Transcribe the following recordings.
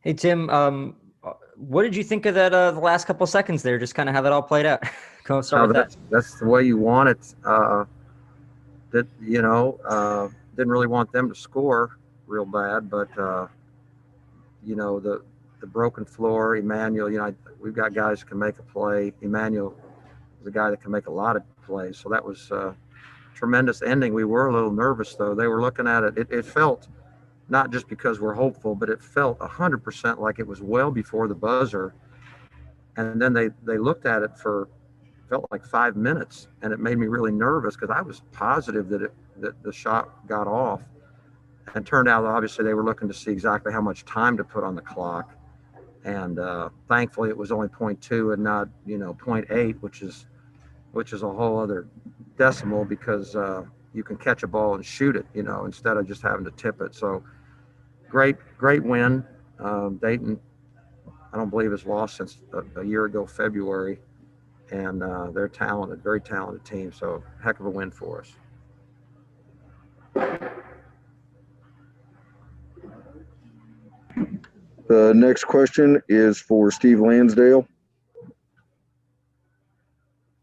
Hey, Tim, what did you think of that, the last couple of seconds there, just kind of how that all played out? Go start Now with that. that's the way you want it. Didn't really want them to score real bad, but the broken floor, Emmanuel. We've got guys who can make a play. Emmanuel is a guy that can make a lot of plays, so that was a tremendous ending. We were a little nervous though. They were looking at it. It felt not just because we're hopeful, but it felt 100% like it was well before the buzzer. And then they looked at it for felt like 5 minutes, and it made me really nervous because I was positive that the shot got off. And turned out obviously they were looking to see exactly how much time to put on the clock. And thankfully it was only point 0.2 and not point 0.8, which is a whole other decimal because you can catch a ball and shoot it, instead of just having to tip it. So great win. Dayton, I don't believe has lost since a year ago February, and they're talented, very talented team. So heck of a win for us. The next question is for Steve Lansdale.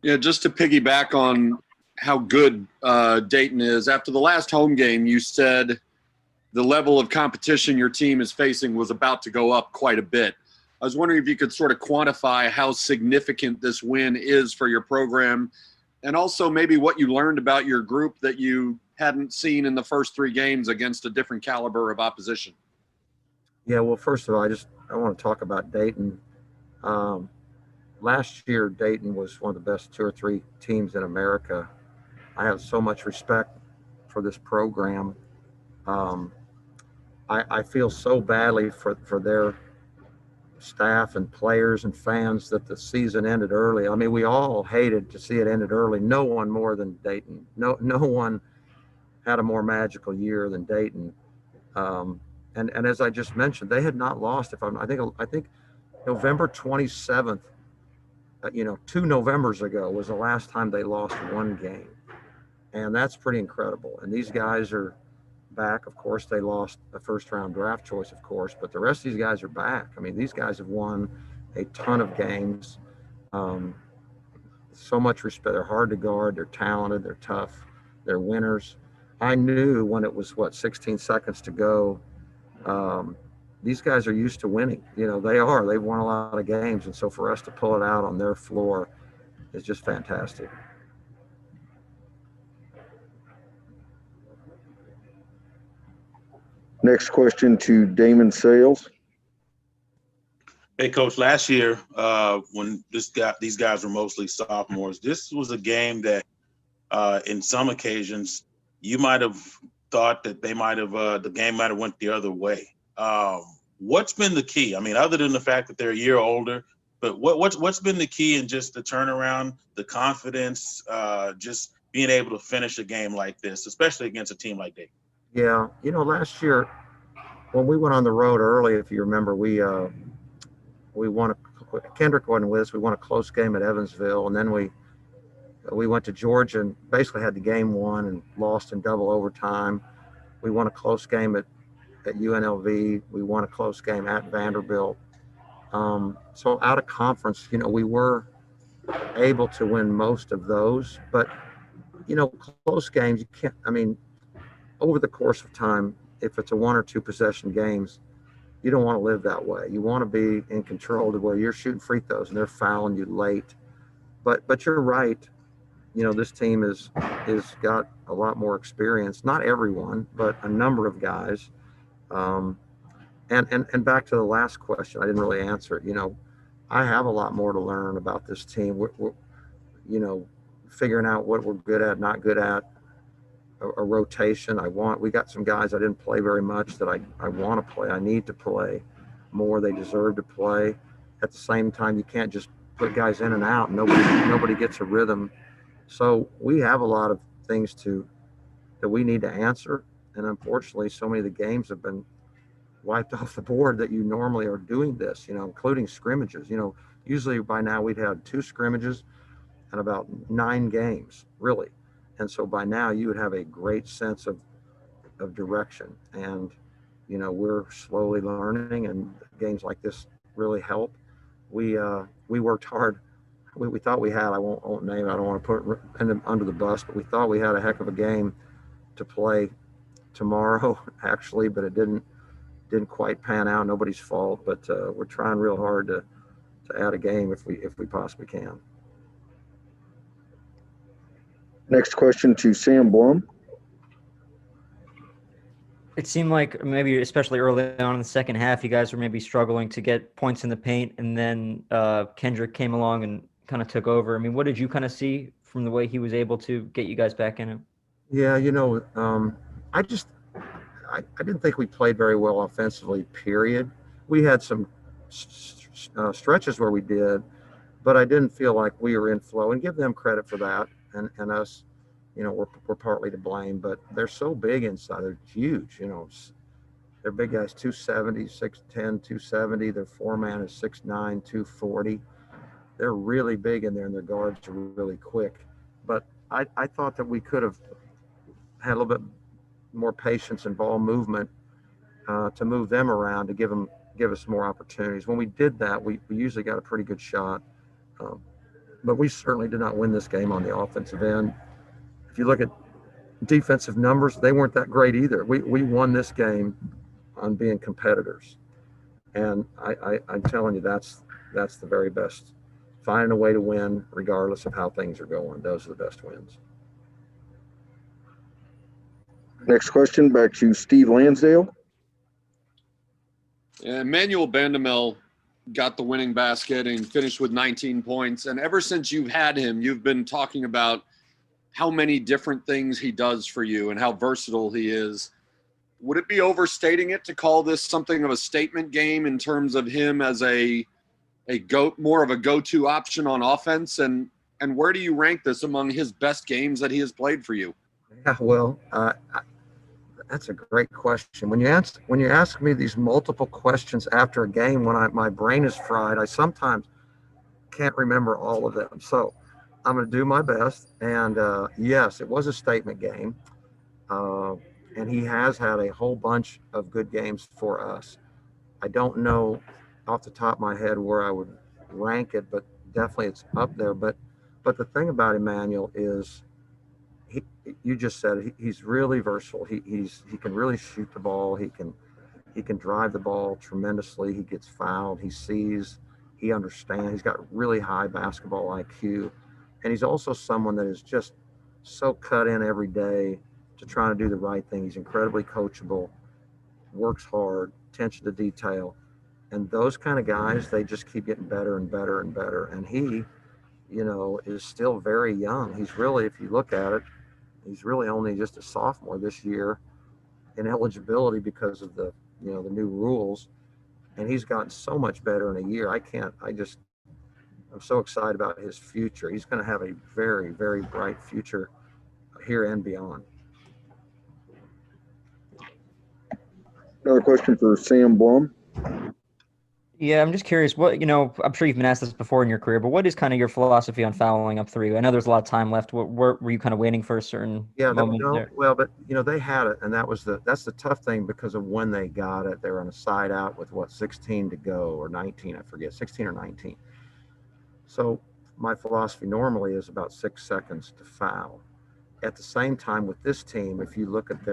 Yeah, just to piggyback on how good Dayton is, after the last home game, you said the level of competition your team is facing was about to go up quite a bit. I was wondering if you could sort of quantify how significant this win is for your program, and also maybe what you learned about your group that you hadn't seen in the first 3 games against a different caliber of opposition. Yeah, well, first of all, I want to talk about Dayton. Last year, Dayton was one of the best 2 or 3 teams in America. I have so much respect for this program. I feel so badly for their staff and players and fans that the season ended early. I mean, we all hated to see it ended early. No one more than Dayton. No one had a more magical year than Dayton. And as I just mentioned, they had not lost. I think November 27th, 2 Novembers ago was the last time they lost one game, and that's pretty incredible. And these guys are back. Of course, they lost a first-round draft choice, of course, but the rest of these guys are back. I mean, these guys have won a ton of games. Um, so much respect. They're hard to guard. They're talented. They're tough. They're winners. I knew when it was 16 seconds to go. These guys are used to winning. They are. They've won a lot of games, and so for us to pull it out on their floor is just fantastic. Next question to Damion Sales. Hey, Coach. Last year, when these guys were mostly sophomores, this was a game that, in some occasions, you might have thought that the game might have went the other way. What's been the key? I mean, other than the fact that they're a year older, but what's been the key in just the turnaround, the confidence, just being able to finish a game like this, especially against a team like Dayton? Yeah, last year when we went on the road early, if you remember, we won Kendrick wasn't with us. We won a close game at Evansville, and then we went to Georgia and basically had the game won and lost in double overtime. We won a close game at UNLV. We won a close game at Vanderbilt. So out of conference, we were able to win most of those, but close games, you can't. I mean, over the course of time, if it's a 1 or 2 possession games, you don't want to live that way. You want to be in control to where you're shooting free throws and they're fouling you late. But you're right. This team is got a lot more experience. Not everyone, but a number of guys. And back to the last question, I didn't really answer it. I have a lot more to learn about this team. We're figuring out what we're good at, not good at. A rotation. We got some guys I didn't play very much that I want to play. I need to play more. They deserve to play. At the same time, you can't just put guys in and out. Nobody gets a rhythm. So we have a lot of things that we need to answer. And unfortunately, so many of the games have been wiped off the board that you normally are doing this, including scrimmages. Usually by now we'd had 2 scrimmages and about 9 games, really. And so by now you would have a great sense of direction. And we're slowly learning, and games like this really help. We worked hard. We thought we had, I won't name it, I don't want to put it under the bus, but we thought we had a heck of a game to play tomorrow, actually, but it didn't quite pan out. Nobody's fault, but we're trying real hard to add a game if we possibly can. Next question to Sam Blum. It seemed like maybe, especially early on in the second half, you guys were maybe struggling to get points in the paint, and then Kendrick came along and kind of took over. I mean, what did you kind of see from the way he was able to get you guys back in it? Yeah, I didn't think we played very well offensively, period. We had some stretches where we did, but I didn't feel like we were in flow, and give them credit for that. And us, we're partly to blame, but they're so big inside. They're huge, they're big guys, 270, 6'10", 270. Their four-man is 6'9", 240. They're really big in there, and their guards are really quick. But I thought that we could have had a little bit more patience and ball movement to move them around, to give us more opportunities. When we did that, we usually got a pretty good shot. But we certainly did not win this game on the offensive end. If you look at defensive numbers, they weren't that great either. We won this game on being competitors. And I'm telling you, that's the very best. Finding a way to win regardless of how things are going. Those are the best wins. Next question, back to Steve Lansdale. Emmanuel Bamba got the winning basket and finished with 19 points. And ever since you've had him, you've been talking about how many different things he does for you and how versatile he is. Would it be overstating it to call this something of a statement game in terms of him as more of a go-to option on offense? And where do you rank this among his best games that he has played for you? Yeah, well, that's a great question. When you ask me these multiple questions after a game, when my brain is fried, I sometimes can't remember all of them. So I'm going to do my best. And yes, it was a statement game. And he has had a whole bunch of good games for us. I don't know off the top of my head where I would rank it, but definitely it's up there. But the thing about Emmanuel is, you just said it, he's really versatile. He can really shoot the ball. He can drive the ball tremendously. He gets fouled. He sees. He understands. He's got really high basketball IQ, and he's also someone that is just so cut in every day to trying to do the right thing. He's incredibly coachable, works hard, attention to detail, and those kind of guys, they just keep getting better and better and better. And he, is still very young. He's really, if you look at it, he's really only just a sophomore this year in eligibility because of the new rules. And he's gotten so much better in a year. I'm so excited about his future. He's going to have a very, very bright future here and beyond. Another question for Sam Blum. Yeah, I'm just curious. I'm sure you've been asked this before in your career, but what is kind of your philosophy on fouling up three? I know there's a lot of time left. Were you kind of waiting for a certain moment there? Well, but they had it, and that's the tough thing because of when they got it. They were on a side out with 16 to go, or 19, I forget, 16 or 19. So my philosophy normally is about 6 seconds to foul. At the same time, with this team, if you look at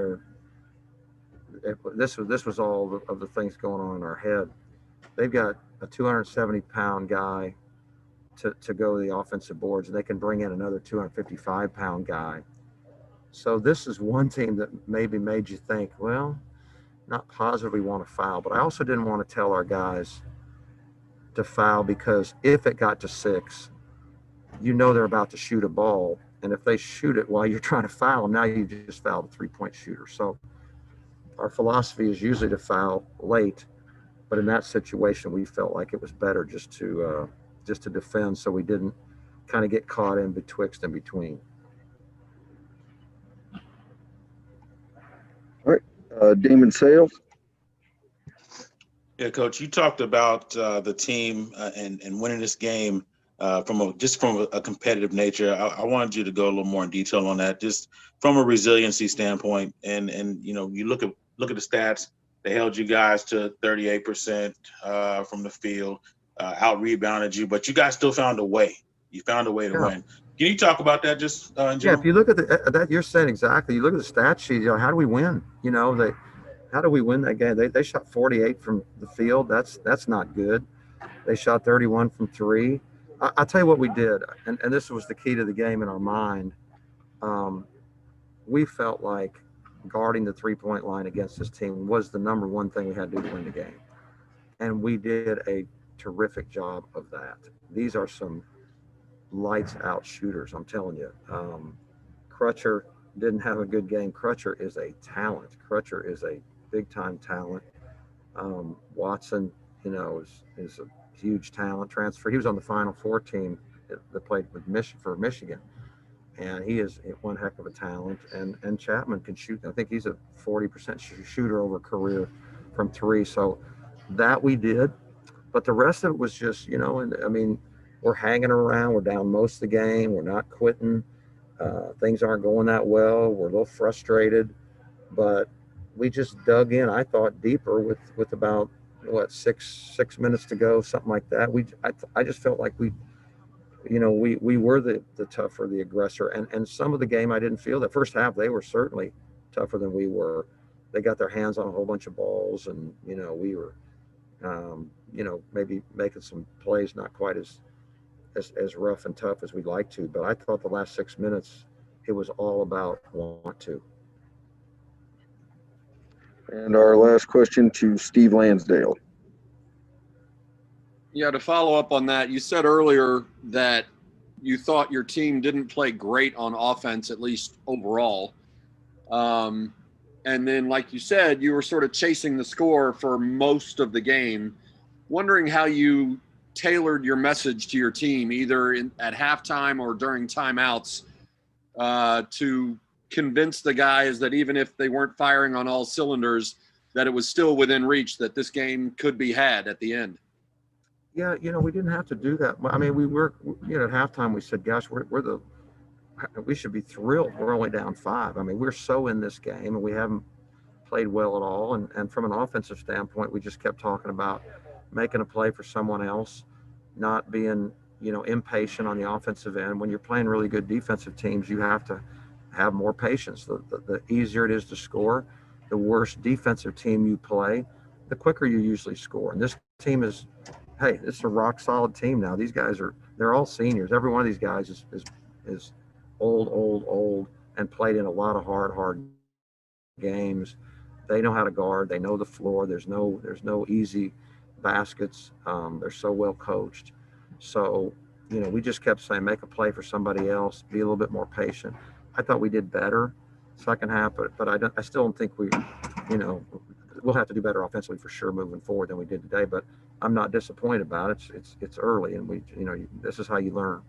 this was all of the things going on in our head. They've got a 270-pound guy to go to the offensive boards, and they can bring in another 255-pound guy. So this is one team that maybe made you think, well, not positively want to foul, but I also didn't want to tell our guys to foul, because if it got to 6, they're about to shoot a ball, and if they shoot it while you're trying to foul them, now you just fouled a three-point shooter. So our philosophy is usually to foul late. But in that situation, we felt like it was better just to defend, so we didn't kind of get caught in betwixt and between. All right, Damion Sales. Yeah, Coach, you talked about the team and winning this game from a competitive nature. I wanted you to go a little more in detail on that, just from a resiliency standpoint. And you look at the stats. They held you guys to 38% from the field, out rebounded you, but you guys still found a way. You found a way to win. Can you talk about that just in general? Yeah, if you look at that, you're saying exactly. You look at the stat sheet. How do we win? How do we win that game? They shot 48 from the field. That's not good. They shot 31 from three. I'll tell you what we did, and this was the key to the game in our mind. We felt like guarding the 3-point line against this team was the number one thing we had to do to win the game. And we did a terrific job of that. These are some lights out shooters, I'm telling you. Crutcher didn't have a good game. Crutcher is a talent. Crutcher is a big time talent. Watson, is a huge talent transfer. He was on the Final Four team that played with Michigan. And he is one heck of a talent. And Chapman can shoot. I think he's a 40% shooter over career from three. So that we did. But the rest of it was just, we're hanging around. We're down most of the game. We're not quitting. Things aren't going that well. We're a little frustrated. But we just dug in, I thought, deeper with about, six minutes to go, something like that. I just felt like we were the tougher, the aggressor. And some of the game, I didn't feel that. First half, they were certainly tougher than we were. They got their hands on a whole bunch of balls, and, we were, maybe making some plays not quite as rough and tough as we'd like to. But I thought the last 6 minutes, it was all about want to. And our last question to Steve Lansdale. Yeah, to follow up on that, you said earlier that you thought your team didn't play great on offense, at least overall. And then, like you said, you were sort of chasing the score for most of the game. Wondering how you tailored your message to your team, either at halftime or during timeouts, to convince the guys that even if they weren't firing on all cylinders, that it was still within reach, that this game could be had at the end. Yeah, we didn't have to do that. I mean, we were, at halftime we said, gosh, we should be thrilled. We're only down 5. I mean, we're so in this game and we haven't played well at all. And from an offensive standpoint, we just kept talking about making a play for someone else, not being, impatient on the offensive end. When you're playing really good defensive teams, you have to have more patience. The easier it is to score, the worse defensive team you play, the quicker you usually score. And this team is, hey, this is a rock solid team now. These guys they're all seniors. Every one of these guys is old, and played in a lot of hard games. They know how to guard. They know the floor. There's no easy baskets. They're so well coached. So, we just kept saying, make a play for somebody else, be a little bit more patient. I thought we did better second half, but I still don't think we'll have to do better offensively for sure moving forward than we did today. But I'm not disappointed about it. It's early, and this is how you learn.